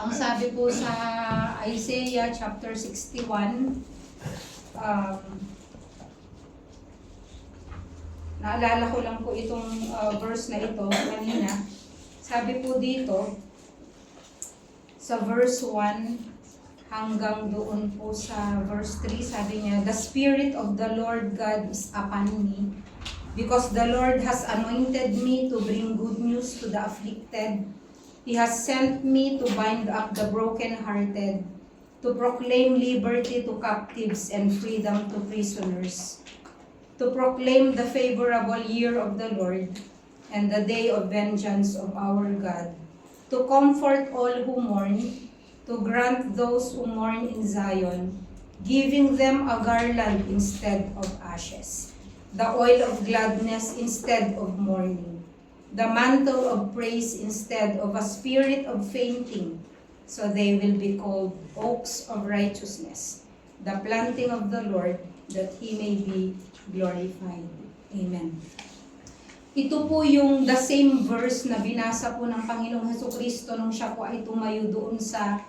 Ang sabi po sa Isaiah chapter 61, naalala ko lang po itong verse na ito kanina. Sabi po dito, sa verse 1 hanggang doon po sa verse 3, sabi niya, "The Spirit of the Lord God is upon me, because the Lord has anointed me to bring good news to the afflicted. He has sent me to bind up the brokenhearted, to proclaim liberty to captives and freedom to prisoners, to proclaim the favorable year of the Lord and the day of vengeance of our God, to comfort all who mourn, to grant those who mourn in Zion, giving them a garland instead of ashes, the oil of gladness instead of mourning, the mantle of praise instead of a spirit of fainting, so they will be called oaks of righteousness, the planting of the Lord, that He may be glorified." Amen. Ito po yung the same verse na binasa po ng Panginoong Hesukristo nung siya po ay tumayo doon sa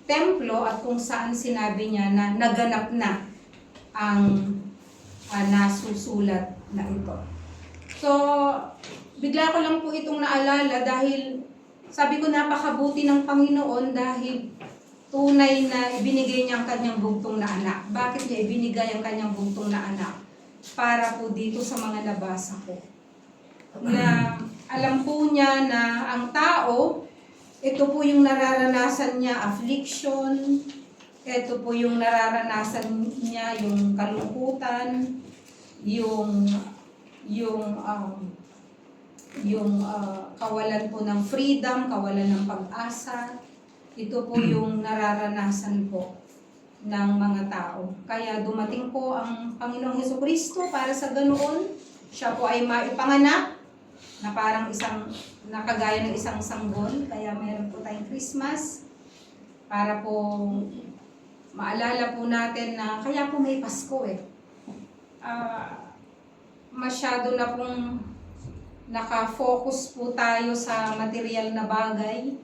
templo at kung saan sinabi niya na naganap na ang nasusulat na ito. So, bigla ko lang po itong naalala dahil sabi ko napakabuti ng Panginoon dahil tunay na ibinigay niya ang kanyang bugtong na anak. Bakit niya ibinigay ang kanyang bugtong na anak? Para po dito sa mga nabasa ko. Na alam po niya na ang tao, ito po yung nararanasan niya, affliction, ito po yung nararanasan niya, yung kalungkutan, yung kawalan po ng freedom, kawalan ng pag-asa. Ito po yung nararanasan po ng mga tao. Kaya dumating po ang Panginoong Hesukristo para sa ganoon. Siya po ay maipanganak na parang nakagaya ng isang sanggol. Kaya meron po tayong Christmas para po maalala po natin na kaya po may Pasko eh. Masyado na pong nakafocus po tayo sa material na bagay.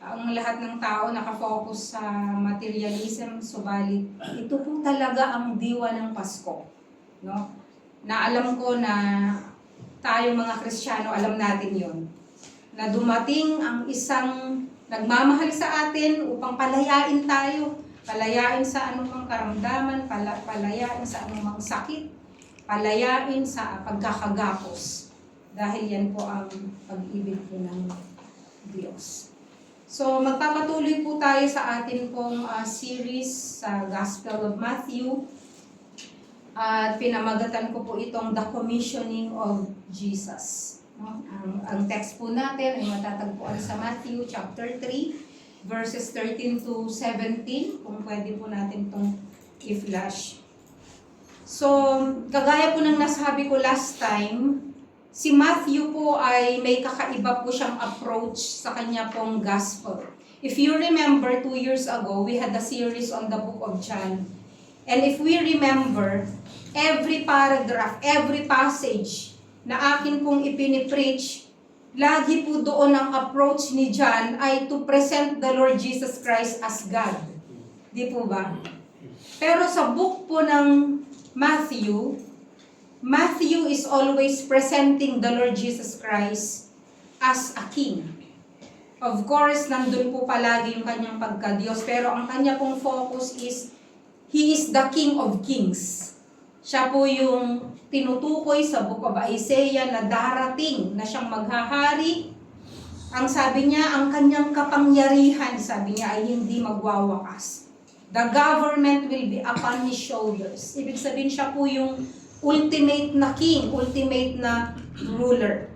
Ang lahat ng tao nakafocus sa materialism, subalit ito po talaga ang diwa ng Pasko. No? Na alam ko na tayo mga Kristiyano, alam natin yon. Na dumating ang isang nagmamahal sa atin upang palayain tayo. Palayain sa anumang karamdaman, palayain sa anumang sakit, palayain sa pagkakagapos. Dahil yan po ang pag-ibig po ng Diyos. So, magpapatuloy po tayo sa atin pong series sa Gospel of Matthew. At pinamagatan ko po itong The Commissioning of Jesus. No? Ang text po natin ay matatagpuan sa Matthew chapter 3, verses 13 to 17. Kung pwede po natin itong i-flash. So, kagaya po ng nasabi ko last time, si Matthew po ay may kakaiba po siyang approach sa kanya pong gospel. If you remember, 2 years ago, we had a series on the book of John. And if we remember, every paragraph, every passage na akin pong ipinipreach, lagi po doon ang approach ni John ay to present the Lord Jesus Christ as God. Di po ba? Pero sa book po ng Matthew is always presenting the Lord Jesus Christ as a king. Of course, nandun po palagi yung kanyang pagka-Diyos, pero ang kanya pong focus is, He is the King of Kings. Siya po yung tinutukoy sa Book of Isaiah na darating na siyang maghahari. Ang sabi niya, ang kanyang kapangyarihan, sabi niya, ay hindi magwawakas. The government will be upon His shoulders. Ibig sabihin, siya po yung ultimate na king, ultimate na ruler.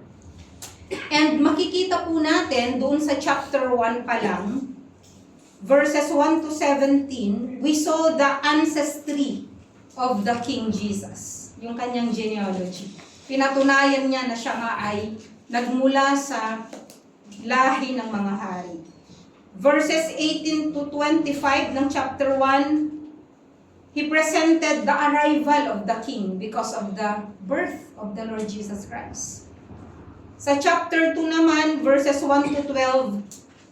And makikita po natin doon sa chapter 1 pa lang, verses 1 to 17, we saw the ancestry of the King Jesus, yung kanyang genealogy. Pinatunayan niya na siya nga ay nagmula sa lahi ng mga hari. Verses 18 to 25 ng chapter 1, He presented the arrival of the King because of the birth of the Lord Jesus Christ. Sa chapter 2 naman, verses 1 to 12,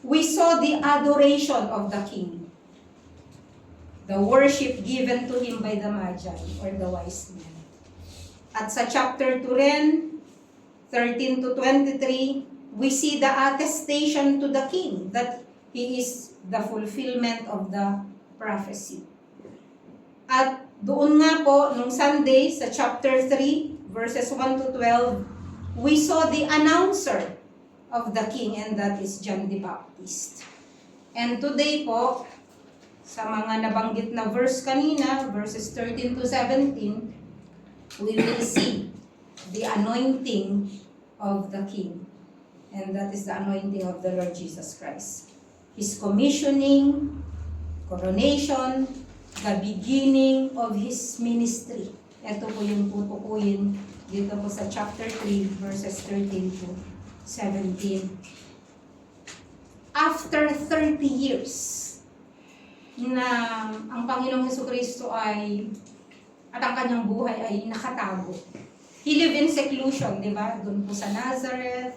we saw the adoration of the king. The worship given to him by the Magi or the wise men. At sa chapter 2 rin, 13 to 23, we see the attestation to the king that he is the fulfillment of the prophecy. At doon nga po, nung Sunday, sa chapter 3, verses 1 to 12, we saw the announcer of the king, and that is John the Baptist. And today po, sa mga nabanggit na verse kanina, verses 13 to 17, we will see the anointing of the king. And that is the anointing of the Lord Jesus Christ. His commissioning, coronation, the beginning of His ministry. Ito po yung tutukuyin dito po sa chapter 3, verses 13 to 17. After 30 years na ang Panginoong Jesucristo at ang kanyang buhay ay nakatago. He lived in seclusion, di ba? Doon po sa Nazareth.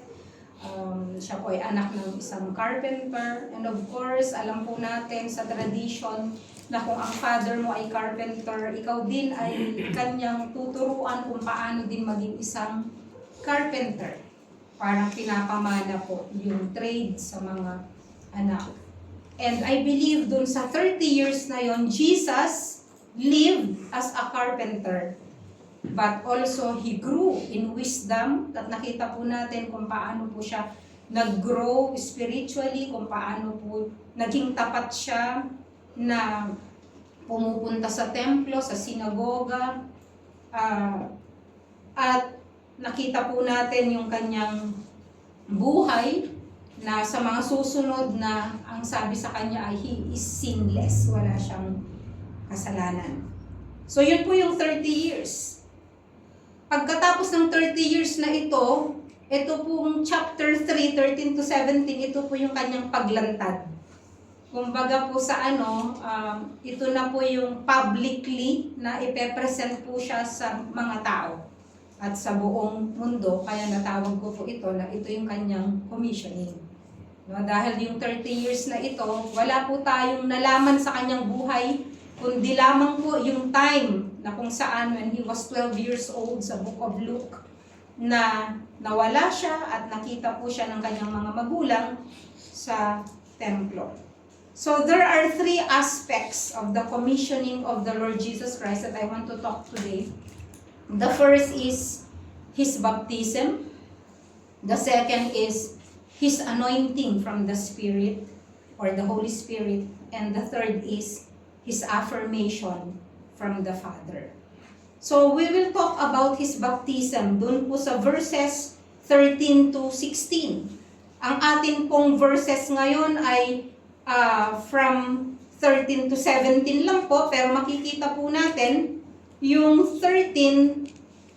Siya po ay anak ng isang carpenter. And of course, alam po natin sa tradition na kung ang father mo ay carpenter, ikaw din ay kanyang tuturuan kung paano din maging isang carpenter. Parang pinapamana po yung trade sa mga anak. And I believe dun sa 30 years na yon, Jesus lived as a carpenter. But also, He grew in wisdom. At nakita po natin kung paano po siya nag-grow spiritually, kung paano po naging tapat siya na pumupunta sa templo, sa sinagoga. At nakita po natin yung kanyang buhay na sa mga susunod na ang sabi sa kanya ay He is sinless. Wala siyang kasalanan. So yun po yung 30 years. Pagkatapos ng 30 years na ito pong chapter 3, 13 to 17, ito po yung kanyang paglantad. Kumbaga po sa ito na po yung publicly na ipepresent po siya sa mga tao at sa buong mundo. Kaya natawag ko po ito na ito yung kanyang commissioning. No, dahil yung 30 years na ito, wala po tayong nalaman sa kanyang buhay, kundi lamang po yung time na kung saan when he was 12 years old sa Book of Luke, na nawala siya at nakita po siya ng kanyang mga magulang sa templo. So there are three aspects of the commissioning of the Lord Jesus Christ that I want to talk today. The first is His baptism. The second is His anointing from the Spirit or the Holy Spirit. And the third is His affirmation from the Father. So we will talk about His baptism dun po sa verses 13 to 16. Ang atin pong verses ngayon ay from 13 to 17 lang po, pero makikita po natin yung 13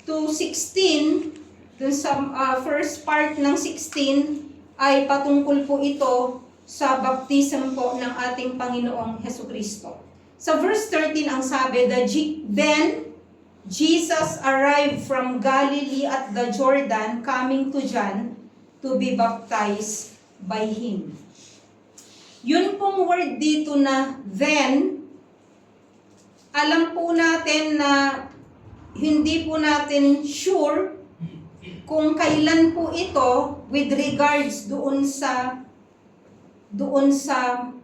to 16, dun sa first part ng 16, ay patungkol po ito sa baptism po ng ating Panginoong Jesucristo. Sa verse 13, ang sabi, Then Jesus arrived from Galilee at the Jordan, coming to John to be baptized by him. Yun pong word dito na then, alam po natin na hindi po natin sure kung kailan po ito with regards doon sa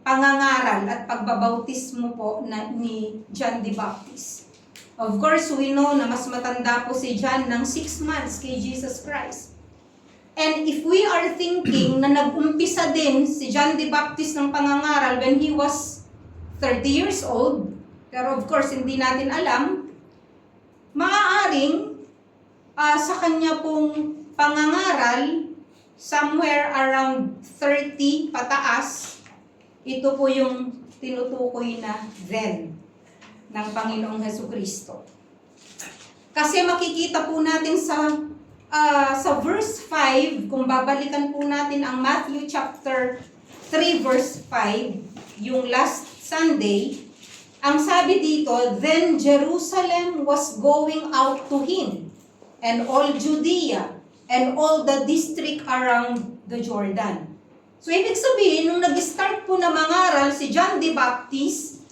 pangangaral at pagbabautismo po ni John the Baptist. Of course, we know na mas matanda po si John ng 6 months kay Jesus Christ. And if we are thinking na nag-umpisa din si John the Baptist ng pangangaral when he was 30 years old, pero of course, hindi natin alam, maaaring sa kanya pong pangangaral, somewhere around 30 pataas, ito po yung tinutukoy na then ng Panginoong Jesucristo. Kasi makikita po natin sa verse 5, kung babalikan po natin ang Matthew chapter 3 verse 5, yung last Sunday, ang sabi dito, Then Jerusalem was going out to him, and all Judea, and all the district around the Jordan. So, ibig sabihin, nung nag-start po na mangaral si John the Baptist,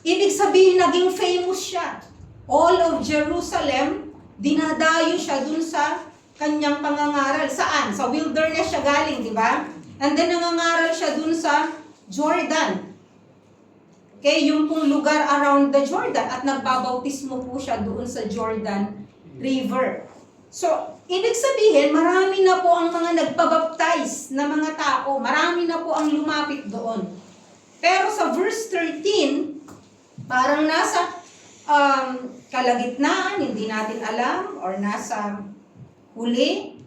ibig sabihin, naging famous siya. All of Jerusalem, dinadayo siya dun sa kanyang pangangaral. Saan? Sa wilderness siya galing, di ba? And then, nangangaral siya dun sa Jordan. Okay, yung pong lugar around the Jordan. At nagbabautismo po siya doon sa Jordan River. So, ibig sabihin, marami na po ang mga nagpabaptize na mga tao. Marami na po ang lumapit doon. Pero sa verse 13, parang nasa kalagitnaan, hindi natin alam, or nasa huli,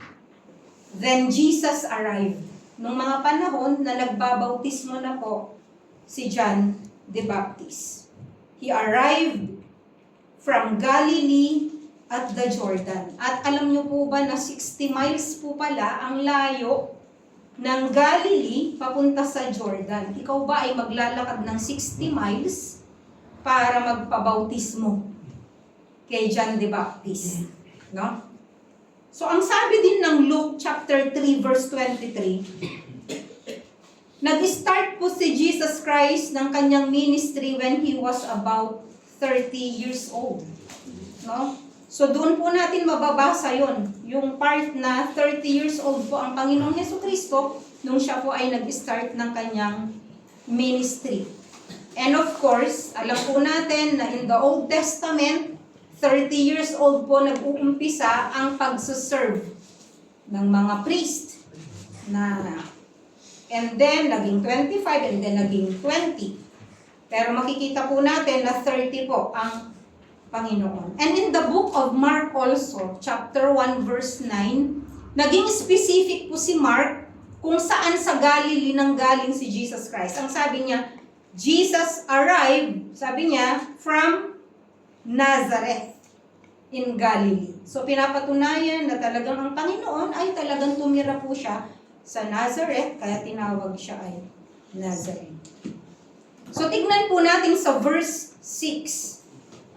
then Jesus arrived. Nung mga panahon na nagbabautismo na po si John the Baptist. He arrived from Galilee at the Jordan. At alam niyo po ba na 60 miles po pala ang layo ng Galilee papunta sa Jordan? Ikaw ba ay maglalakad ng 60 miles para magpabautismo kay John the Baptist? No? So, ang sabi din ng Luke chapter 3 verse 23, nag-start po si Jesus Christ ng kanyang ministry when He was about 30 years old. No? So, doon po natin mababasa yon, yung part na 30 years old po ang Panginoong Hesukristo nung siya po ay nag-start ng kanyang ministry. And of course, alam po natin na in the Old Testament, 30 years old po nag-uumpisa ang pagsuserve ng mga priest na and then naging 25 and then naging 20. Pero makikita po natin na 30 po ang Panginoon. And in the book of Mark also, chapter 1 verse 9, naging specific po si Mark kung saan sa Galilee nang galing si Jesus Christ. Ang sabi niya, Jesus arrived, sabi niya, from Nazareth in Galilee. So pinapatunayan na talagang ang Panginoon ay talagang tumira po siya sa Nazareth, kaya tinawag siya ay Nazarene. So tignan po natin sa verse 6,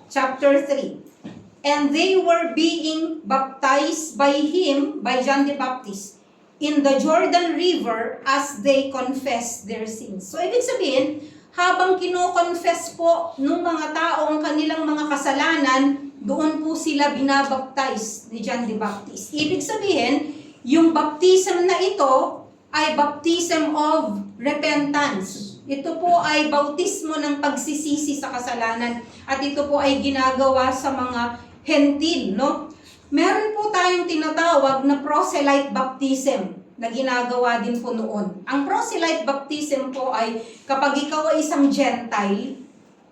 chapter 3. And they were being baptized by him, by John the Baptist, in the Jordan River as they confessed their sins. So ibig sabihin, habang kino-confess po ng mga tao ang kanilang mga kasalanan, doon po sila binabaptize ni John the Baptist. Ibig sabihin, yung baptism na ito ay baptism of repentance. Ito po ay bautismo ng pagsisisi sa kasalanan at ito po ay ginagawa sa mga hentil, no? Meron po tayong tinatawag na proselyte baptism na ginagawa din po noon. Ang proselyte baptism po ay kapag ikaw ay isang Gentile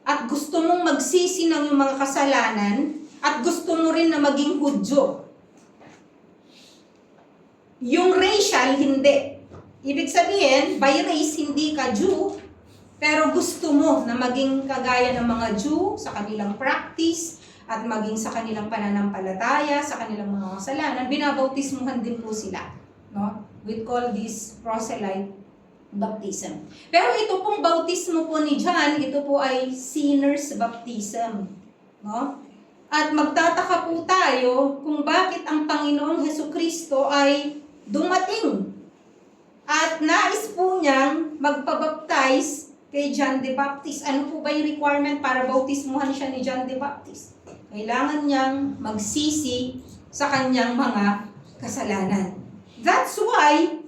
at gusto mong magsisi ng iyong mga kasalanan at gusto mo rin na maging Hudyo. Yung racial, hindi. Ibig sabihin, by race, hindi ka Jew, pero gusto mo na maging kagaya ng mga Jew sa kanilang practice at maging sa kanilang pananampalataya, sa kanilang mga kasalanan, binabautismuhan din po sila. No? We call this proselyte baptism. Pero ito pong bautismo po ni John, ito po ay sinner's baptism. No? At magtataka po tayo kung bakit ang Panginoong Hesukristo ay dumating at nais po niyang magpabaptize kay John the Baptist. Ano po ba yung requirement para bautismuhan siya ni John the Baptist? Kailangan niyang magsisi sa kanyang mga kasalanan. That's why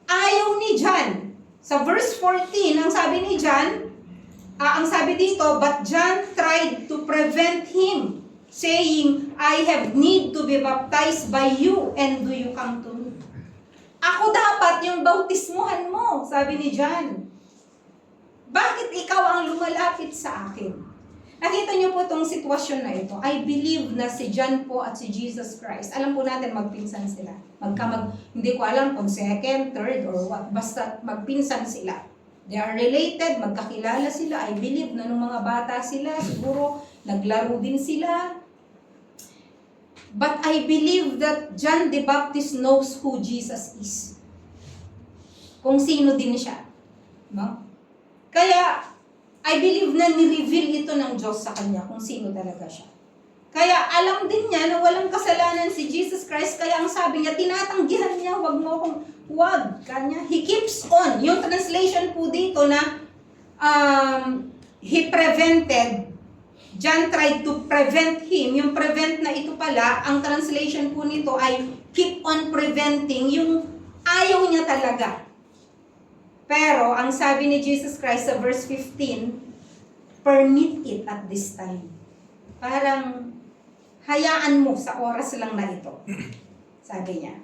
ayaw ni John. Sa verse 14, ang sabi ni John, ang sabi dito, but John tried to prevent him, saying, I have need to be baptized by you, and do you come to me? Ako dapat yung bautismuhan mo, sabi ni John. Bakit ikaw ang lumalapit sa akin? Nakita niyo po itong sitwasyon na ito. I believe na si John po at si Jesus Christ, alam po natin magpinsan sila. Hindi ko alam kung second, third, or what. Basta magpinsan sila. They are related, magkakilala sila. I believe na nung mga bata sila, siguro naglaro din sila. But I believe that John the Baptist knows who Jesus is. Kung sino din siya. No? Kaya, I believe na ni-reveal ito ng Diyos sa kanya kung sino talaga siya. Kaya alam din niya na walang kasalanan si Jesus Christ, kaya ang sabi niya, tinatanggihan niya, wag mo Huwag. Kanya, he keeps on. Yung translation po dito na he prevented, John tried to prevent him. Yung prevent na ito pala, ang translation po nito ay keep on preventing, yung ayaw niya talaga. Pero, ang sabi ni Jesus Christ sa verse 15, permit it at this time. Parang, hayaan mo sa oras lang na ito. Sabi niya.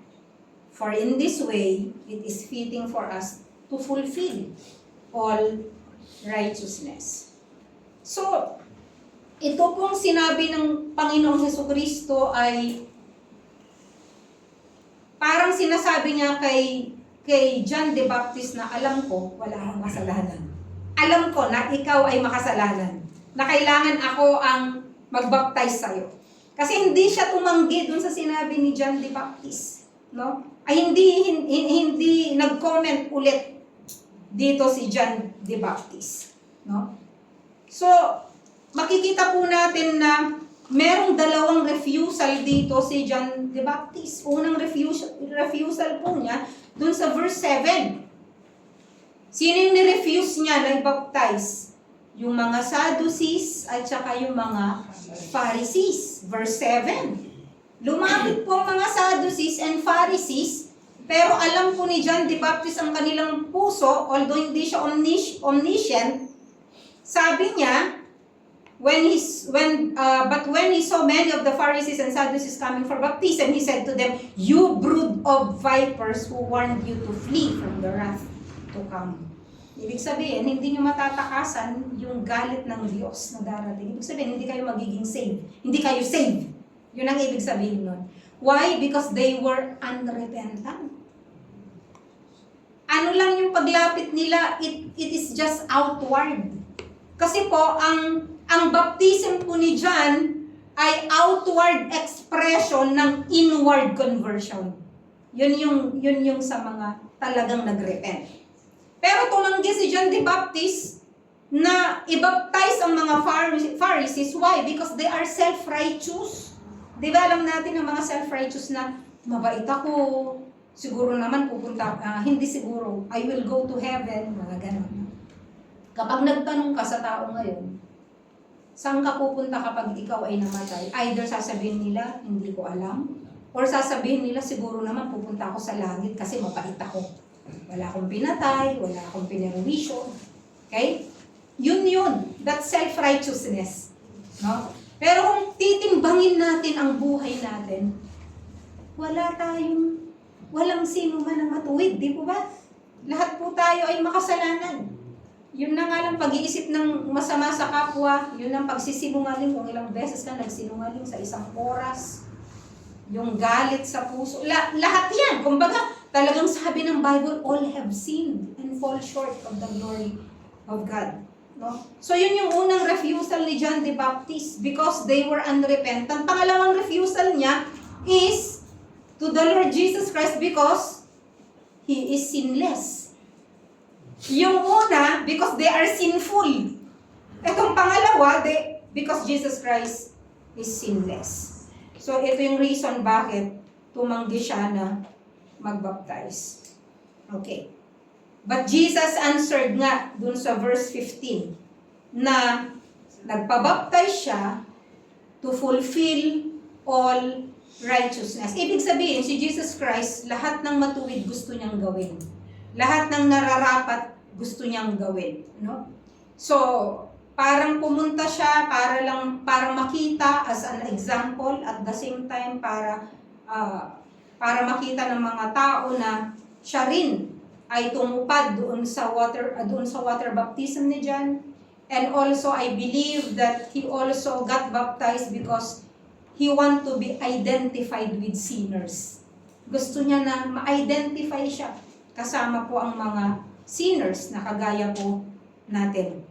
For in this way, it is fitting for us to fulfill all righteousness. So, ito pong sinabi ng Panginoong Hesukristo ay parang sinasabi niya kay John the Baptist na alam ko, wala kang kasalanan. Alam ko na ikaw ay makasalanan. Na kailangan ako ang magbaptize sa'yo. Kasi hindi siya tumanggi dun sa sinabi ni John the Baptist. No? Ay hindi nag-comment ulit dito si John the Baptist. No? So, makikita po natin na merong dalawang refusal dito si John the Baptist. Unang refusal po niya dun sa verse 7. Sino yung nirefuse niya na i-baptize? Yung mga Sadducees at saka yung mga Pharisees. Verse 7. Lumapit po ang mga Sadducees and Pharisees, pero alam po ni John the Baptist ang kanilang puso, although hindi siya omniscient. Sabi niya, but when he saw many of the Pharisees and Sadducees coming for baptism, he said to them, "You brood of vipers, who warned you to flee from the wrath to come." Ibig sabihin, hindi nyo matatakasan yung galit ng Diyos na darating. Ibig sabihin, hindi kayo magiging saved. Hindi kayo saved. Yun ang ibig sabihin nun. Why? Because they were unrepentant. Ano lang yung paglapit nila, it is just outward. Kasi po, ang baptism po ni John ay outward expression ng inward conversion. Yun yung sa mga talagang nagrepent. Pero tumanggi si John the Baptist na i-baptize ang mga Pharisees. Why? Because they are self-righteous. Di ba alam natin ang mga self-righteous na mabait ako, siguro naman pupunta, hindi siguro, I will go to heaven, mga ganon. Kapag nagtanong ka sa tao ngayon, saan ka pupunta kapag ikaw ay namatay? Either sasabihin nila, hindi ko alam, or sasabihin nila, siguro naman pupunta ako sa langit kasi mabait ako. Wala akong pinatay, wala akong pinerwisyo. Okay? Yun. That's self-righteousness. No? Pero kung titimbangin natin ang buhay natin, walang sino man ang matuwid, di po ba? Lahat po tayo ay makasalanan. Yun na nga lang pag-iisip ng masama sa kapwa, yun ang pagsisinungaling, kung ilang beses ka nagsinungaling sa isang oras, yung galit sa puso, lahat yan. Kumbaga, talagang sabi ng Bible, all have sinned and fall short of the glory of God. No? So yun yung unang refusal ni John the Baptist because they were unrepentant. Pangalawang refusal niya is to the Lord Jesus Christ because He is sinless. Yung una, because they are sinful. Itong pangalawa, because Jesus Christ is sinless. So ito yung reason bakit tumanggi siya na magbaptize. Okay. But Jesus answered nga dun sa verse 15 na nagpabaptize siya to fulfill all righteousness. Ibig sabihin, si Jesus Christ, lahat ng matuwid gusto niyang gawin. Lahat ng nararapat gusto niyang gawin. No? So, parang pumunta siya para makita as an example, at the same time para makita ng mga tao na siya rin ay tumupad doon sa water baptism ni John. And also I believe that he also got baptized because he want to be identified with sinners. Gusto niya na ma-identify siya kasama po ang mga sinners na kagaya po natin.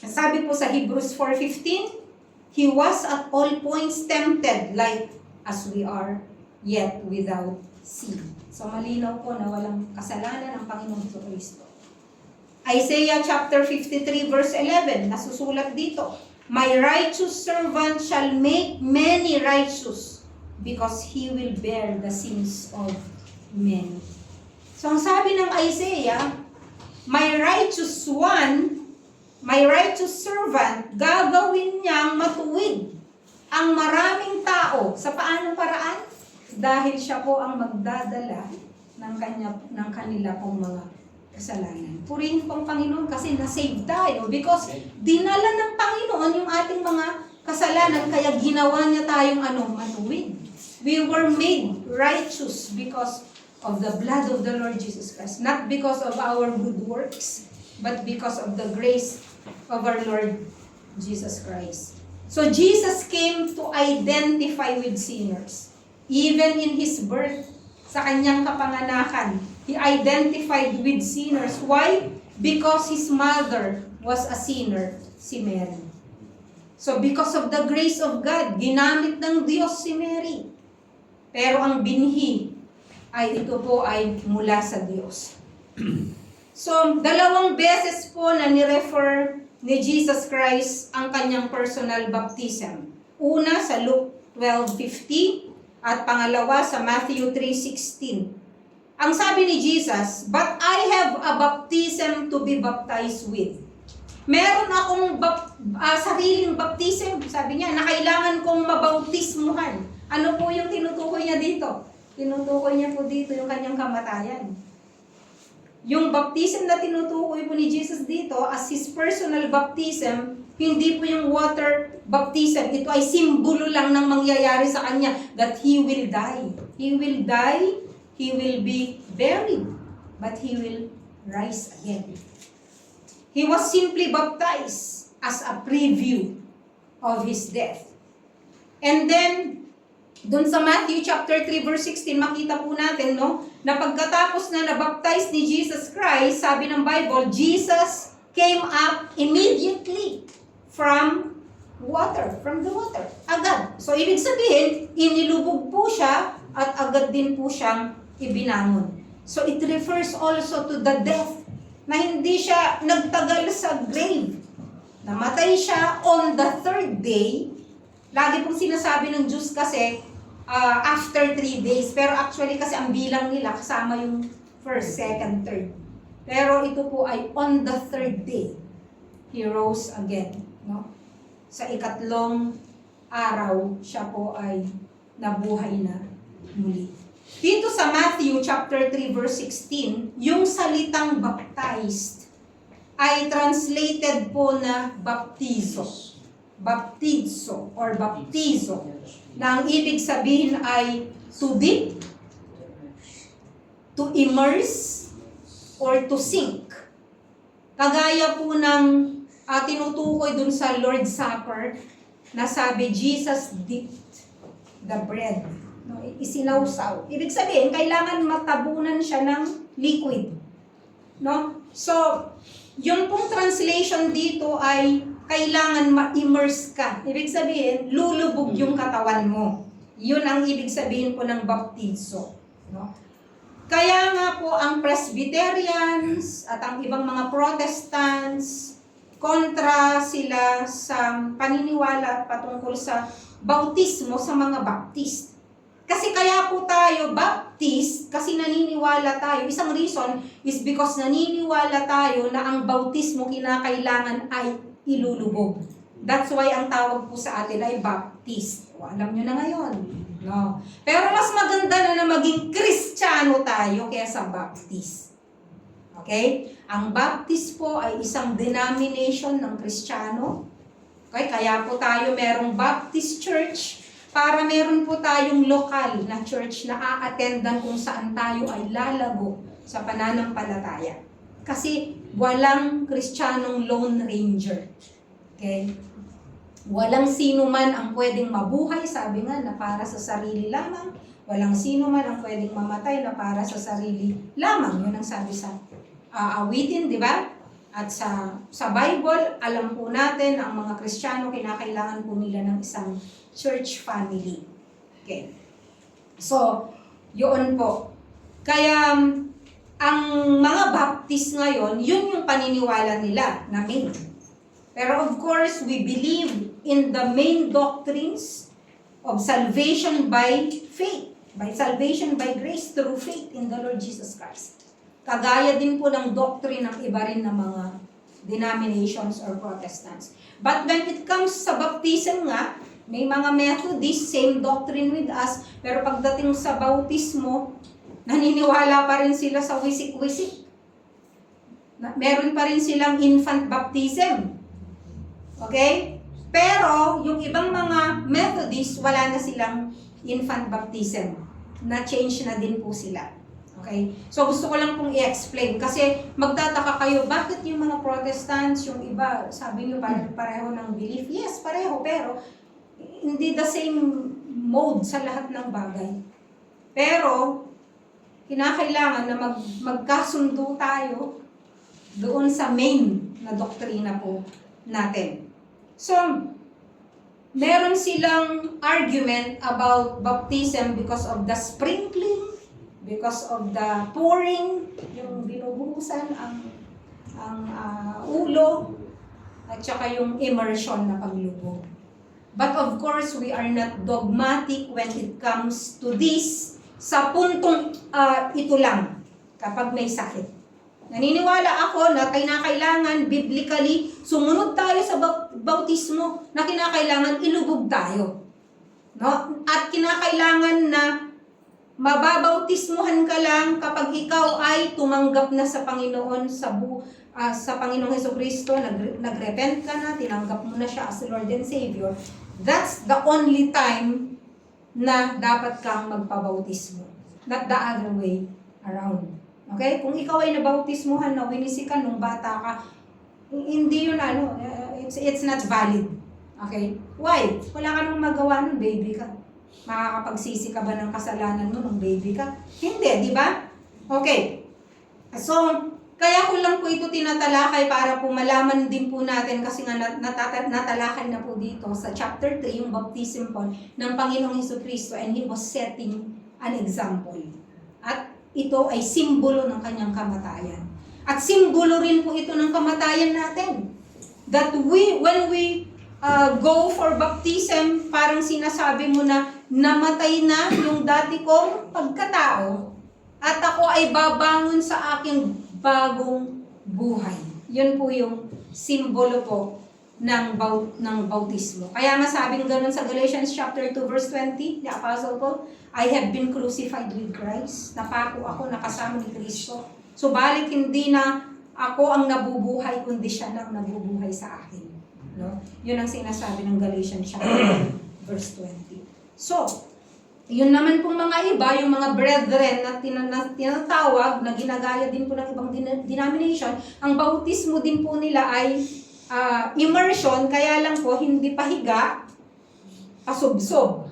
Sabi po sa Hebrews 4:15, he was at all points tempted like as we are, yet without sin. So malinaw po na walang kasalanan ang Panginoong Kristo. Isaiah chapter 53 verse 11, nasusulat dito, "My righteous servant shall make many righteous, because he will bear the sins of many." So ang sabi ng Isaiah, my righteous one, my righteous servant, gagawin niyang matuwid ang maraming tao. Sa paanong paraan? Dahil siya po ang magdadala ng kanila pong mga kasalanan. Purihin pong Panginoon kasi na-save tayo because dinala ng Panginoon yung ating mga kasalanan kaya ginawa niya tayong matuwid. We were made righteous because of the blood of the Lord Jesus Christ. Not because of our good works, but because of the grace of our Lord Jesus Christ. So Jesus came to identify with sinners. Even in His birth, sa kanyang kapanganakan, He identified with sinners. Why? Because His mother was a sinner, si Mary. So because of the grace of God, ginamit ng Diyos si Mary. Pero ang binhi ito po ay mula sa Diyos. So, 2 beses po na ni-refer ni Jesus Christ ang kanyang personal baptism. Una sa Luke 12:50 at pangalawa sa Matthew 3:16. Ang sabi ni Jesus, "But I have a baptism to be baptized with." Meron akong sariling baptism, sabi niya, na kailangan kong mabautismuhan. Ano po yung tinutukoy niya dito? Tinutukoy niya po dito yung kanyang kamatayan. Yung baptism na tinutukoy po ni Jesus dito as His personal baptism, hindi po yung water baptism. Ito ay simbolo lang ng mangyayari sa Kanya that He will die. He will die, He will be buried, but He will rise again. He was simply baptized as a preview of His death. And then, doon sa Matthew chapter 3 verse 16, makita po natin, no, na pagkatapos na nabaptize ni Jesus Christ, sabi ng Bible, Jesus came up immediately from the water. Agad. So, ibig sabihin, inilubog po siya at agad din po siyang ibinangon. So, it refers also to the death na hindi siya nagtagal sa grave. Namatay siya on the third day. Lagi pong sinasabi ng Diyos kasi, after 3 days. Pero actually kasi ang bilang nila kasama yung first, second, third. Pero ito po ay on the third day. He rose again. No? Sa ikatlong araw, siya po ay nabuhay na muli. Dito sa Matthew chapter 3 verse 16, yung salitang baptized ay translated po na baptizo. Baptizo or baptizo. Na ang ibig sabihin ay to dip, to immerse, or to sink. Kagaya po ng tinutukoy dun sa Lord's Supper na sabi, Jesus dipped the bread. No, isinawsaw. Ibig sabihin, kailangan matabunan siya ng liquid. No? So, yung pong translation dito ay kailangan ma-immerse ka. Ibig sabihin, lulubog yung katawan mo. Yun ang ibig sabihin po ng baptizo. No? Kaya nga po ang Presbyterians at ang ibang mga Protestants, kontra sila sa paniniwala patungkol sa bautismo sa mga Baptist. Kasi kaya po tayo Baptist, kasi naniniwala tayo. Isang reason is because naniniwala tayo na ang bautismo kinakailangan ay ilulubog. That's why ang tawag po sa atin ay Baptist. O, alam nyo na ngayon. No. Pero mas maganda na maging Kristiyano tayo kaysa Baptist. Okay? Ang Baptist po ay isang denomination ng Kristiyano. Okay? Kaya po tayo merong Baptist Church para meron po tayong lokal na church na a-attendan kung saan tayo ay lalago sa pananampalataya. Kasi walang Kristiyanong Lone Ranger. Okay? Walang sino man ang pwedeng mabuhay, sabi nga, na para sa sarili lamang. Walang sino man ang pwedeng mamatay na para sa sarili lamang. Yun ang sabi sa awitin, di ba? At sa Bible, alam po natin ang mga Kristiyano, kinakailangan po nila ng isang church family. Okay. So, yun po. Kaya, ang mga Baptist ngayon, yun yung paniniwala nila na main. Pero of course, we believe in the main doctrines of salvation by faith. By salvation by grace through faith in the Lord Jesus Christ. Kagaya din po ng doctrine ng iba rin ng mga denominations or Protestants. But when it comes sa baptism nga, may mga Methodist, same doctrine with us, pero pagdating sa bautismo, naniniwala pa rin sila sa wisik-wisik. Meron pa rin silang infant baptism. Okay? Pero, yung ibang mga Methodist, wala na silang infant baptism. Na-change na din po sila. Okay? So, gusto ko lang pong i-explain. Kasi, magtataka kayo, bakit yung mga Protestants, yung iba, sabi nyo pareho ng belief? Yes, pareho. Pero, hindi the same mode sa lahat ng bagay. Pero, kinakailangan na magkasundo tayo doon sa main na doktrina po natin. So, meron silang argument about baptism because of the sprinkling, because of the pouring, yung binubuhusan ang ulo, at saka yung immersion na paglubog. But of course, we are not dogmatic when it comes to this sa puntong ito lang, kapag may sakit. Naniniwala ako na kinakailangan biblically sumunod tayo sa bautismo na kinakailangan ilubog tayo. No? At kinakailangan na mababautismuhan ka lang kapag ikaw ay tumanggap na sa Panginoon sa Panginoong Hesukristo, nagrepent ka na, tinanggap mo na siya as Lord and Savior. That's the only time na dapat kang magpabautismo. Not the other way around. Okay? Kung ikaw ay nabautismuhan na, winisikan nung bata ka, hindi yun it's not valid. Okay? Why? Wala ka nung magawa nung baby ka. Makakapagsisi ka ba ng kasalanan mo nung baby ka? Hindi, di ba? Okay. So, kaya ko lang po ito tinatalakay para po malaman din po natin kasi nga natalakay na po dito sa chapter 3, yung baptism po ng Panginoong Hesukristo, and He was setting an example. At ito ay simbolo ng kanyang kamatayan. At simbolo rin po ito ng kamatayan natin. That when we go for baptism, parang sinasabi mo na namatay na yung dati kong pagkatao at ako ay babangon sa aking bagong buhay. Yun po yung simbolo po ng bautismo. Kaya nga sabing ganun sa Galatians chapter 2 verse 20, the Apostle Paul, I have been crucified with Christ. Napako ako, nakasama ni Kristo. So balik hindi na ako ang nabubuhay, kundi siya na ang nabubuhay sa akin. No? Yun ang sinasabi ng Galatians chapter 2 verse 20. So, yun naman pong mga iba, yung mga brethren na tinatawag, na ginagaya din po ng ibang denomination, ang bautismo din po nila ay immersion, kaya lang po hindi pahiga, pasubsob.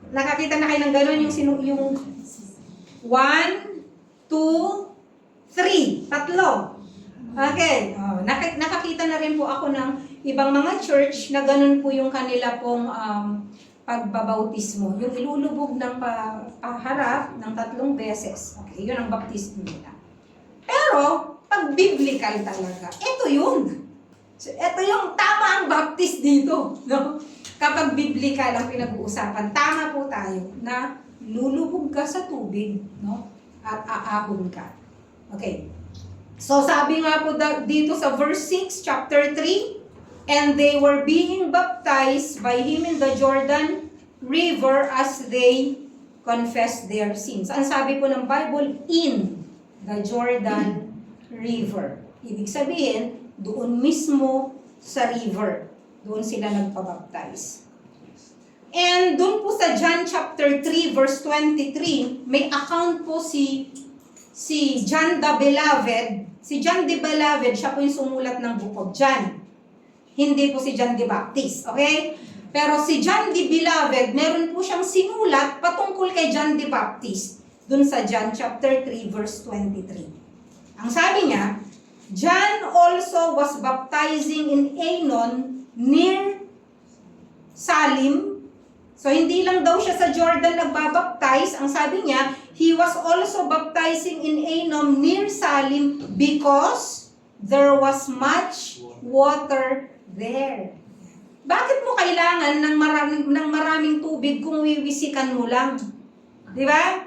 Nakakita na kayo ng gano'n yung 1, 2, 3, tatlo. Okay. Nakakita na rin po ako ng ibang mga church na gano'n po yung kanila pong pagbabautismo. Yung ilulubog ng paharap ng 3 beses. Okay, yun ang baptismo nila. Pero, pag biblical talaga, ito yun. So, ito yung tama ang baptist dito. No? Kapag biblical ang pinag-uusapan, tama po tayo na lulubog ka sa tubig, no? At aahon ka. Okay. So, sabi nga po dito sa verse 6, chapter 3, and they were being baptized by him in the Jordan River as they confessed their sins. Ang sabi po ng Bible, in the Jordan River. Ibig sabihin, doon mismo sa river. Doon sila nagpabaptize. And doon po sa John chapter 3 verse 23, may account po si John the Beloved. Si John the Beloved, siya po yung sumulat ng Book of John. Hindi po si John the Baptist, okay? Pero si John the Beloved, meron po siyang sinulat patungkol kay John the Baptist. Dun sa John chapter 3 verse 23. Ang sabi niya, John also was baptizing in Aenon near Salim. So hindi lang daw siya sa Jordan nagbabaptize. Ang sabi niya, he was also baptizing in Aenon near Salim because there was much water there. Bakit mo kailangan ng maraming tubig kung wiwisikan mo lang? Di ba?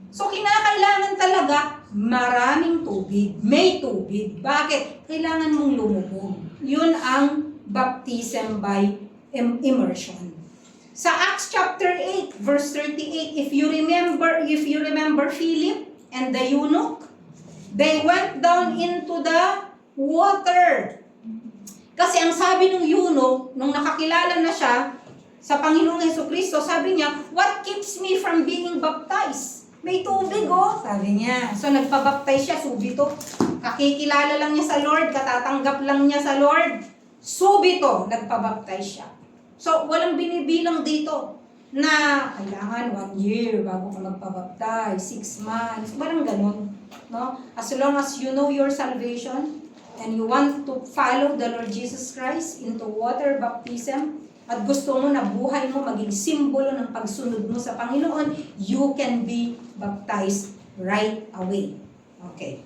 So kinakailangan talaga maraming tubig. May tubig. Bakit? Kailangan mong lumubog. Yun ang baptism by immersion. Sa Acts chapter 8, verse 38, if you remember Philip and the eunuch, they went down into the water. Kasi ang sabi ng eunuch, nung nakakilala na siya sa Panginoong Jesucristo, sabi niya, what keeps me from being baptized? May tubig, oh, sabi niya. So nagpabaptize siya, subito. Kakikilala lang niya sa Lord, katatanggap lang niya sa Lord. Subito, nagpabaptize siya. So walang binibilang dito na kailangan 1 year bago ka magpabaptize, 6 months, walang ganun. No? As long as you know your salvation and you want to follow the Lord Jesus Christ into water baptism, at gusto mo na buhay mo maging simbolo ng pagsunod mo sa Panginoon, you can be baptized right away. Okay.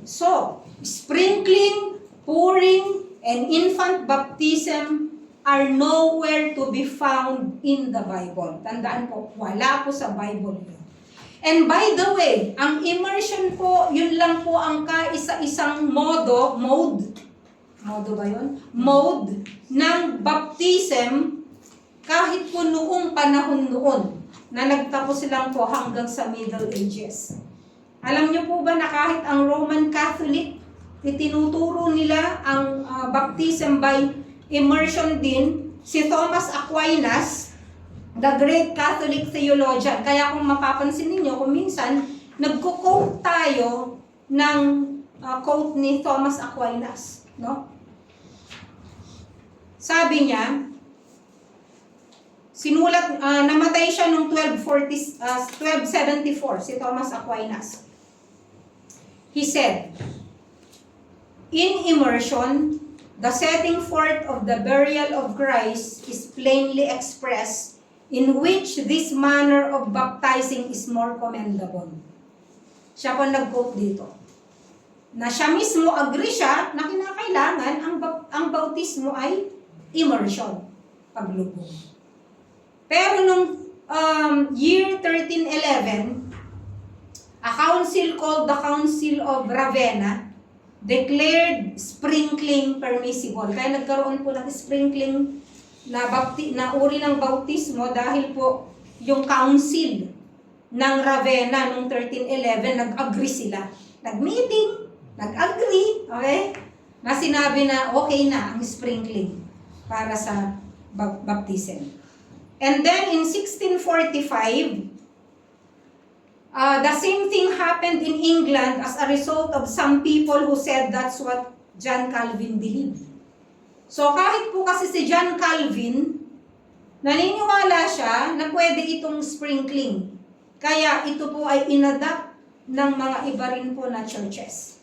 So, sprinkling, pouring, and infant baptism are nowhere to be found in the Bible. Tandaan po, wala po sa Bible yun. And by the way, ang immersion po, yun lang po ang kaisa-isang mode ba yun? Mode ng baptism kahit po noong panahon noon na nagtapos silang po hanggang sa Middle Ages. Alam niyo po ba na kahit ang Roman Catholic, itinuturo nila ang baptism by immersion din, si Thomas Aquinas, the great Catholic theologian. Kaya kung mapapansin niyo kung minsan, nagko-quote tayo ng quote ni Thomas Aquinas. No? Sabi niya, namatay siya noong 1274, si Thomas Aquinas. He said, in immersion, the setting forth of the burial of Christ is plainly expressed, in which this manner of baptizing is more commendable. Siya po nag-quote dito. Na siya mismo, agree siya na kinakailangan ang bautismo ay immersion, paglubog. Pero nung year 1311, a council called the Council of Ravenna declared sprinkling permissible. Kaya nagkaroon po ng sprinkling na uri ng bautismo dahil po yung council ng Ravenna noong 1311, nag-agree sila. Nag-meeting, nag-agree, okay? Na sinabi na okay na ang sprinkling para sa baptism. And then in 1645, the same thing happened in England as a result of some people who said that's what John Calvin believed. So kahit po kasi si John Calvin, naniniwala siya na pwede itong sprinkling. Kaya ito po ay inadapt ng mga iba rin po na churches.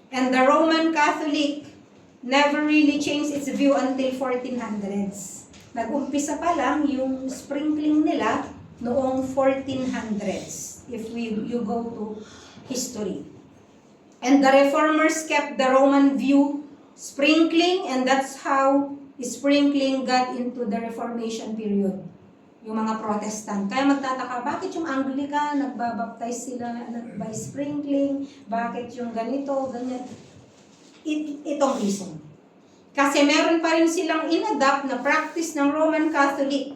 And the Roman Catholic never really changed its view until 1400s. Nag-umpisa pa lang yung sprinkling nila noong 1400s, if you go to history. And the Reformers kept the Roman view sprinkling, and that's how sprinkling got into the Reformation period. Yung mga Protestant. Kaya magtataka, bakit yung Anglican, nagbabaptize sila by sprinkling? Bakit yung ganito, ganyan? Itong reason. Kasi meron pa rin silang inadapt na practice ng Roman Catholic.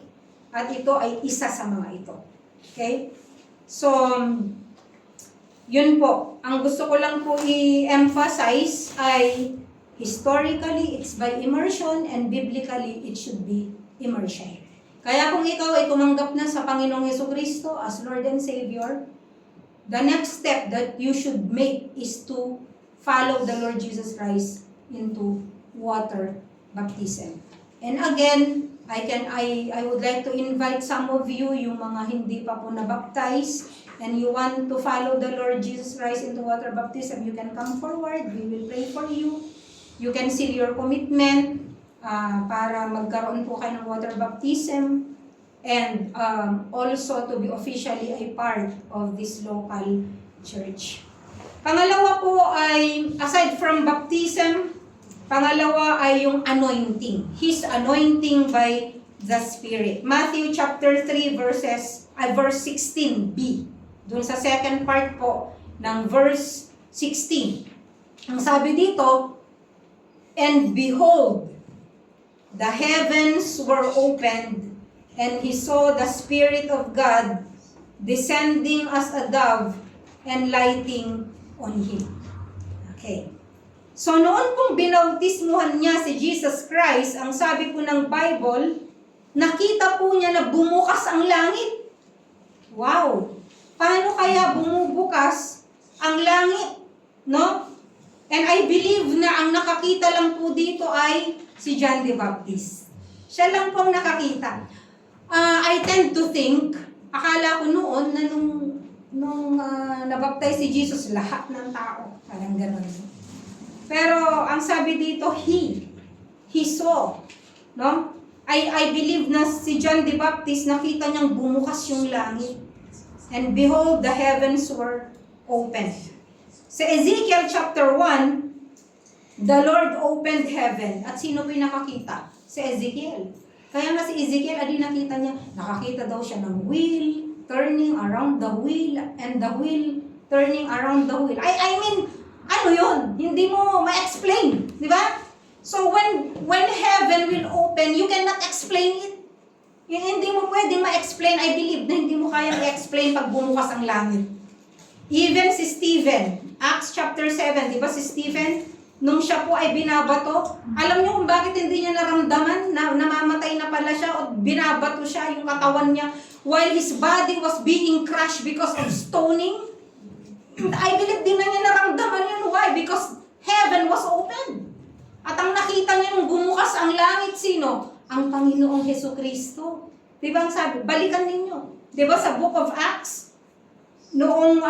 At ito ay isa sa mga ito. Okay? So, yun po. Ang gusto ko lang po i-emphasize ay historically, it's by immersion, and biblically, it should be immersion. Kaya kung ikaw ay tumanggap na sa Panginoong Jesucristo as Lord and Savior, the next step that you should make is to follow the Lord Jesus Christ into water baptism. And again, I would like to invite some of you, yung mga hindi pa po na-baptize, and you want to follow the Lord Jesus Christ into water baptism, you can come forward. We will pray for you. You can seal your commitment para magkaroon po kayo ng water baptism, and also to be officially a part of this local church. Pangalawa po ay, aside from baptism, pangalawa ay yung anointing. His anointing by the Spirit. Matthew chapter 3 verse 16b. Doon sa second part po ng verse 16. Ang sabi dito, "And behold, the heavens were opened, and he saw the Spirit of God descending as a dove and lighting on him." Okay. So noon pong binautismuhan niya si Jesus Christ, ang sabi po ng Bible, nakita po niya na bumukas ang langit. Wow! Paano kaya bumubukas ang langit? No? And I believe na ang nakakita lang po dito ay si John the Baptist. Siya lang po ang nakakita. I tend to think, akala ko noon na nung nabaptize si Jesus, lahat ng tao. Parang gano'n. Pero ang sabi dito, he saw. No? I believe na si John the Baptist, nakita niyang bumukas yung langit. And behold, the heavens were opened. Sa Ezekiel chapter 1, the Lord opened heaven. At sino po yung nakakita? Si Ezekiel. Kaya nga si Ezekiel, nakita niya, nakakita daw siya ng wheel, turning around the wheel, and the wheel turning around the wheel. I mean, ano yun? Hindi mo ma-explain. Di ba? So when heaven will open, you cannot explain it. Yung hindi mo pwedeng ma-explain, I believe na hindi mo kaya i-explain pag bumukas ang langit. Even si Stephen, Acts chapter 7, di ba si Stephen, nung siya po ay binabato, alam niyo kung bakit hindi niya naramdaman na namamatay na pala siya o binabato siya yung katawan niya while his body was being crushed because of stoning? I believe din na niya naramdaman yun. Why? Because heaven was open. At ang nakita niya nung bumukas ang langit, sino? Ang Panginoong Hesukristo. Di ba ang sabi? Balikan ninyo. Di ba sa Book of Acts, noong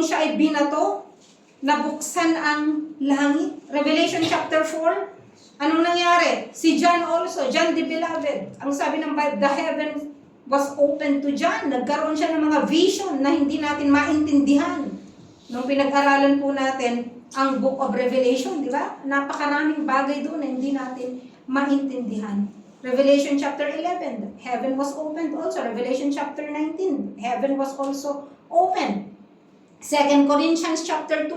siya ay binato, nabuksan ang langit. Revelation chapter 4, anong nangyari? Si John also, John the Beloved. Ang sabi ng Bible, the heaven was open to John. Nagkaroon siya ng mga vision na hindi natin maintindihan. Nung pinag-aralan po natin ang Book of Revelation, di ba? Napakaraming bagay doon na hindi natin maintindihan. Revelation chapter 11, heaven was opened also. Revelation chapter 19, heaven was also open. 2 Corinthians chapter 12,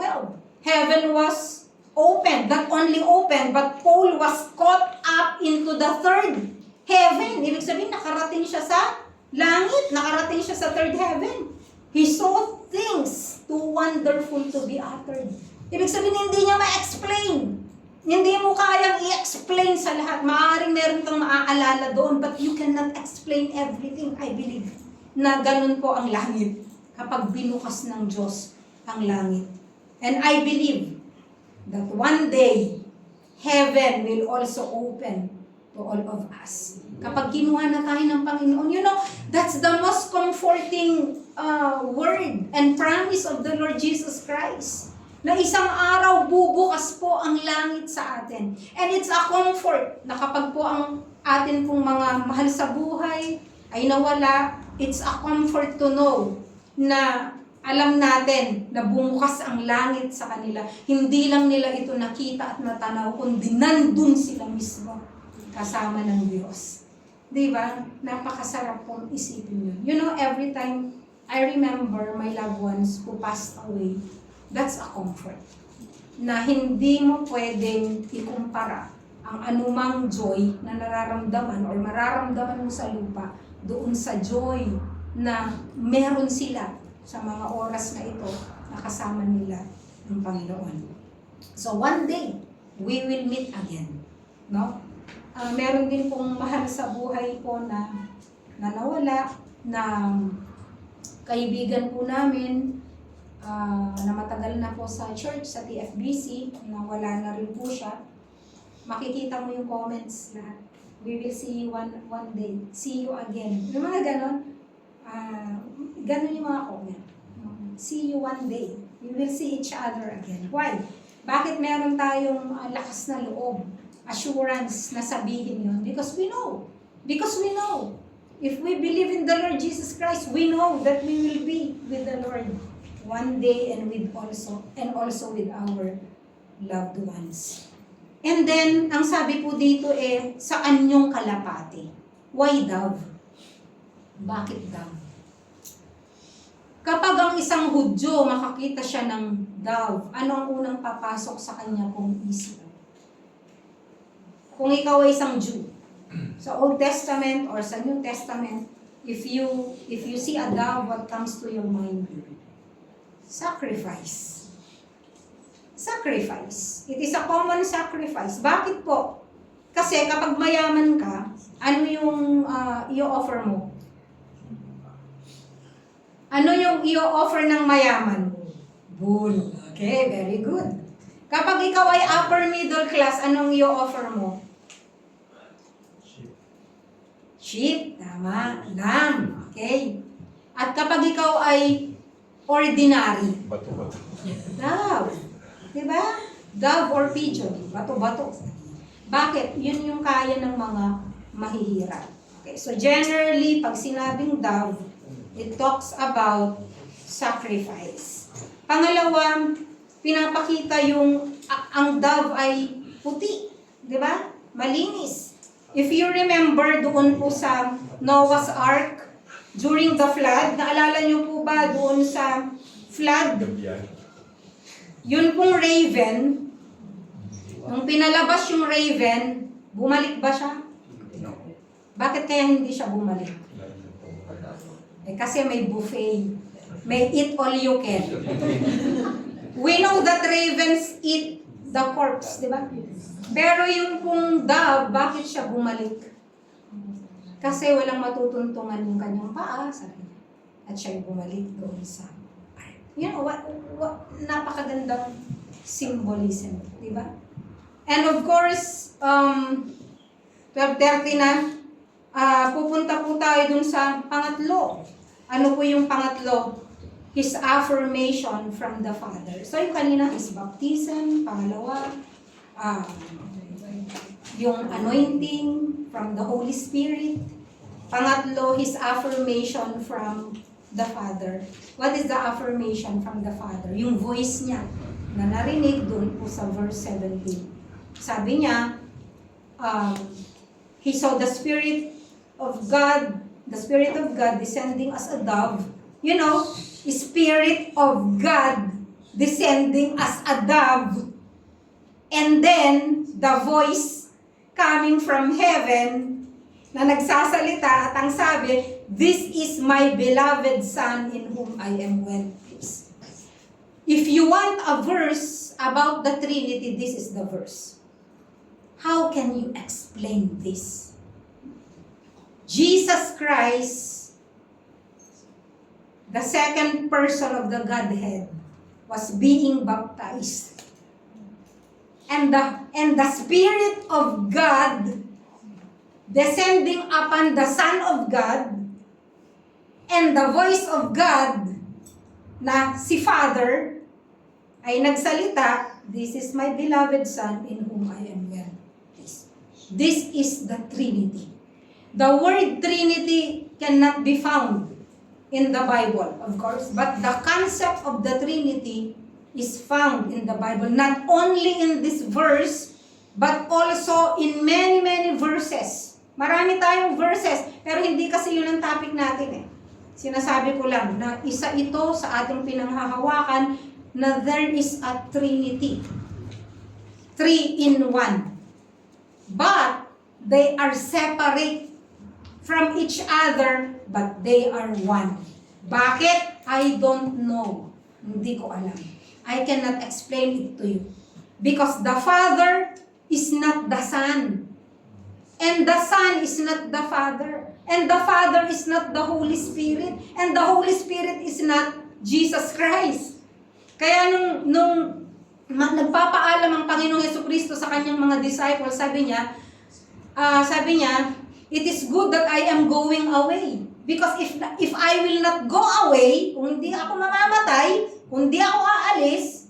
heaven was open. Not only open, but Paul was caught up into the third heaven. Ibig sabihin, nakarating siya sa langit, nakarating siya sa third heaven. He saw things too wonderful to be uttered. Ibig sabihin, hindi niya ma-explain. Hindi mo kayang i-explain sa lahat. Maaaring meron kang maaalala doon, but you cannot explain everything. I believe na ganun po ang langit kapag binukas ng Diyos ang langit. And I believe that one day, heaven will also open to all of us. Kapag kinuha na tayo ng Panginoon, you know, that's the most comforting word and promise of the Lord Jesus Christ. Na isang araw bubukas po ang langit sa atin. And it's a comfort na kapag po ang atin pong mga mahal sa buhay ay nawala, it's a comfort to know na alam natin na bumukas ang langit sa kanila. Hindi lang nila ito nakita at natanaw, kundi nandun sila mismo kasama ng Diyos. Diba? Napakasarap pong isipin yun. You know, every time I remember my loved ones who passed away, that's a comfort. Na hindi mo pwedeng ikumpara ang anumang joy na nararamdaman or mararamdaman mo sa lupa doon sa joy na meron sila sa mga oras na ito na kasama nila ng Panginoon. So one day, we will meet again. No? Meron din pong mahal sa buhay po na nawala, na kaibigan po namin, na matagal na po sa church, sa TFBC, na wala na rin po siya. Makikita mo yung comments lahat. We will see you one day. See you again. Yung mga ganon, ganon yung mga comment. See you one day. We will see each other again. Why? Bakit meron tayong lakas na loob, assurance na sabihin yun? Because we know. Because we know. If we believe in the Lord Jesus Christ, we know that we will be with the Lord one day and also with our loved ones. And then, ang sabi po dito sa anyong kalapati. Why dove? Bakit dove? Kapag ang isang Hudyo makakita siya ng dove, ano ang unang papasok sa kanya kung isip? Kung ikaw ay isang Jew, sa Old Testament or sa New Testament, if you see a dove, what comes to your mind? Sacrifice. Sacrifice. It is a common sacrifice. Bakit po? Kasi kapag mayaman ka, ano yung i-offer mo? Ano yung i-offer ng mayaman? Bull. Okay, very good. Kapag ikaw ay upper middle class, anong i-offer mo? Sheep. Tama. Lamb. Okay. At kapag ikaw ay ordinary, Bato-bato. dove. Diba? Dove or pigeon. Bato-bato. Bakit? Yun yung kaya ng mga mahihirap. Okay. So generally, pag sinabing dove, it talks about sacrifice. Pangalawa, pinapakita yung ang dove ay puti. Diba? Malinis. If you remember doon po sa Noah's Ark, during the flood, naalala niyo po ba doon sa flood? Yun pong raven, nung pinalabas yung raven, bumalik ba siya? Bakit kaya hindi siya bumalik? Kasi may buffet. May eat all you can. We know that ravens eat the corpse, di ba? Pero yung pong dove, bakit siya bumalik? Kasi walang matutuntungan yung kanyang paa, sabi niya. At siya bumalik doon sa ark. You know, napakagandang symbolism, di ba? And of course, 12:30 na, pupunta po tayo dun sa pangatlo. Ano po yung pangatlo? His affirmation from the Father. So yung kanina, his baptism. Pangalawa, yung anointing from the Holy Spirit. Pangatlo, his affirmation from the Father. What is the affirmation from the Father? Yung voice niya na narinig dun po sa verse 17. Sabi niya, he saw the Spirit of God descending as a dove. You know, Spirit of God descending as a dove. And then, the voice coming from heaven na nagsasalita at ang sabi, "This is my beloved Son in whom I am well pleased." If you want a verse about the Trinity, this is the verse. How can you explain this? Jesus Christ, the second person of the Godhead, was being baptized. And the Spirit of God descending upon the Son of God, and the voice of God na si Father ay nagsalita, "This is my beloved Son in whom I am well pleased." This is the Trinity. The word Trinity cannot be found in the Bible, of course, but the concept of the Trinity is found in the Bible, not only in this verse, but also in many, many verses. Marami tayong verses, pero hindi kasi yun ang topic natin eh. Sinasabi ko lang na isa ito sa ating pinanghahawakan na there is a Trinity. 3 in 1. But they are separate from each other, but they are one. Bakit? I don't know. Hindi ko alam. I cannot explain it to you. Because the Father is not the Son. And the Son is not the Father. And the Father is not the Holy Spirit. And the Holy Spirit is not Jesus Christ. Kaya nung nagpapaalam ang Panginoong Jesucristo sa kanyang mga disciples, sabi niya, "It is good that I am going away. Because if I will not go away, kung hindi ako mamamatay, kung hindi ako aalis,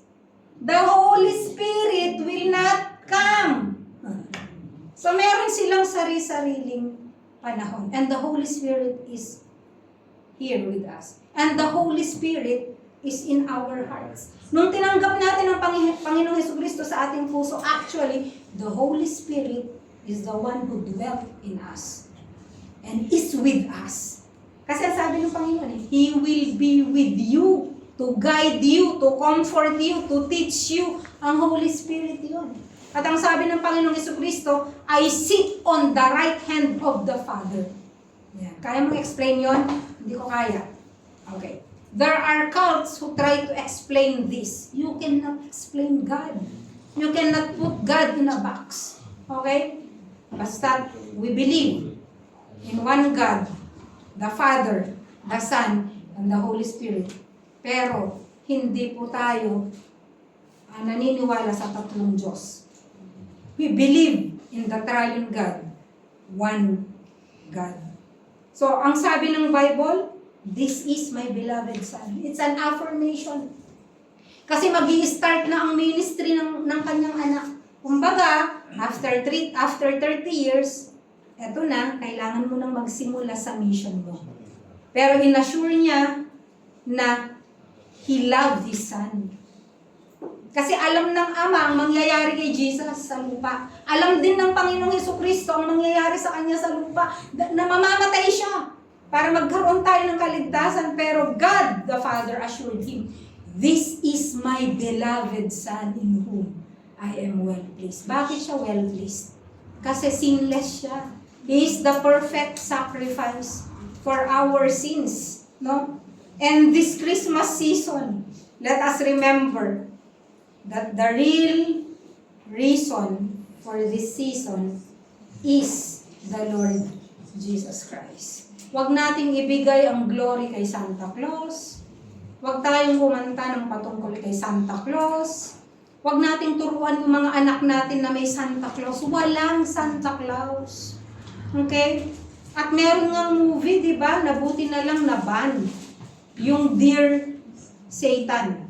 the Holy Spirit will not come." So meron silang sari-sariling panahon. And the Holy Spirit is here with us. And the Holy Spirit is in our hearts. Nung tinanggap natin ang Panginoong Jesucristo sa ating puso, actually, the Holy Spirit is the one who dwelt in us and is with us. Kasi sabi ng Panginoon, He will be with you, to guide you, to comfort you, to teach you. Ang Holy Spirit yun. At ang sabi ng Panginoong Jesucristo, I sit on the right hand of the Father. Yan. Kaya mong explain yon? Hindi ko kaya. Okay. There are cults who try to explain this. You cannot explain God. You cannot put God in a box. Okay? Basta we believe in one God, the Father, the Son, and the Holy Spirit. Pero hindi po tayo naniniwala sa tatlong Diyos. We believe in the triune God, one God. So, ang sabi ng Bible, this is my beloved Son. It's an affirmation. Kasi magi-start na ang ministry ng kanyang anak. Kumbaga, after 30 years, eto na, kailangan mo nang magsimula sa mission mo. Pero inassure niya na He loved His Son. Kasi alam ng Ama ang mangyayari kay Jesus sa lupa. Alam din ng Panginoong Jesucristo ang mangyayari sa Kanya sa lupa. Na mamamatay siya para magkaroon tayo ng kaligtasan. Pero God, the Father, assured Him, this is my beloved Son in whom I am well pleased. Bakit siya well pleased? Kasi sinless siya. He is the perfect sacrifice for our sins. No? And this Christmas season, let us remember that the real reason for this season is the Lord Jesus Christ. Huwag nating ibigay ang glory kay Santa Claus. Huwag tayong kumanta ng patungkol kay Santa Claus. Huwag nating turuan yung mga anak natin na may Santa Claus. Walang Santa Claus. Okay? At meron nga movie, di ba? Nabuti na lang na-ban. Yung Dear Satan.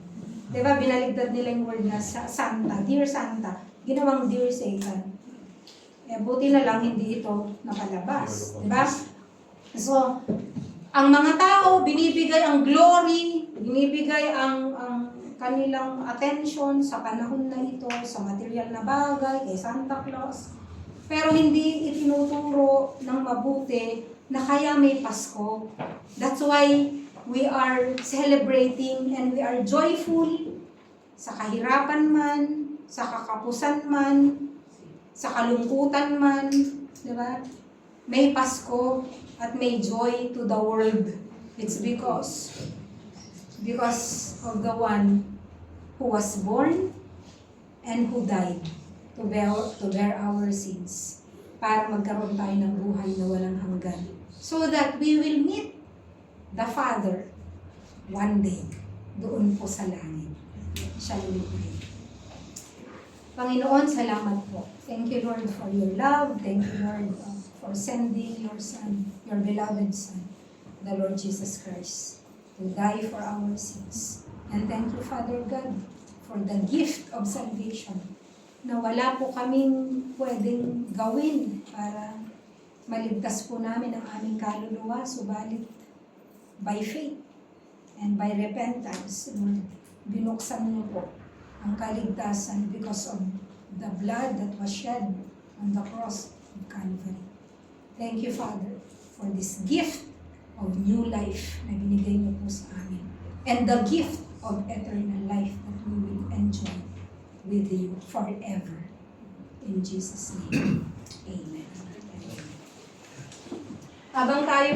Di ba? Binaligtad nila yung word na Santa. Dear Santa. Ginawang Dear Satan. Eh, buti na lang hindi ito nakalabas. Di ba? So, ang mga tao, binibigay ang glory, binibigay ang kanilang attention sa panahon na ito, sa material na bagay, kay Santa Claus. Pero hindi itinuturo ng mabuti na kaya may Pasko. That's why we are celebrating and we are joyful sa kahirapan man, sa kakapusan man, sa kalungkutan man, di ba? May Pasko at may joy to the world. It's because of the one who was born and who died to bear our sins para magkaroon tayo ng buhay na walang hanggan. So that we will meet the Father one day doon po sa langit. Shall we pray? Panginoon, salamat po. Thank you, Lord, for your love. Thank you, Lord, for sending your Son, your beloved Son, the Lord Jesus Christ, to die for our sins. And thank you, Father God, for the gift of salvation na wala po kaming pwedeng gawin para maligtas po namin ang aming kaluluwa, subalit by faith and by repentance, Lord, binuksan niyo po ang kaligtasan because of the blood that was shed on the cross of Calvary. Thank you, Father, for this gift of new life na binigay niyo po sa amin. And the gift of eternal life that we will enjoy with you forever. In Jesus' name, Amen. Habang tayo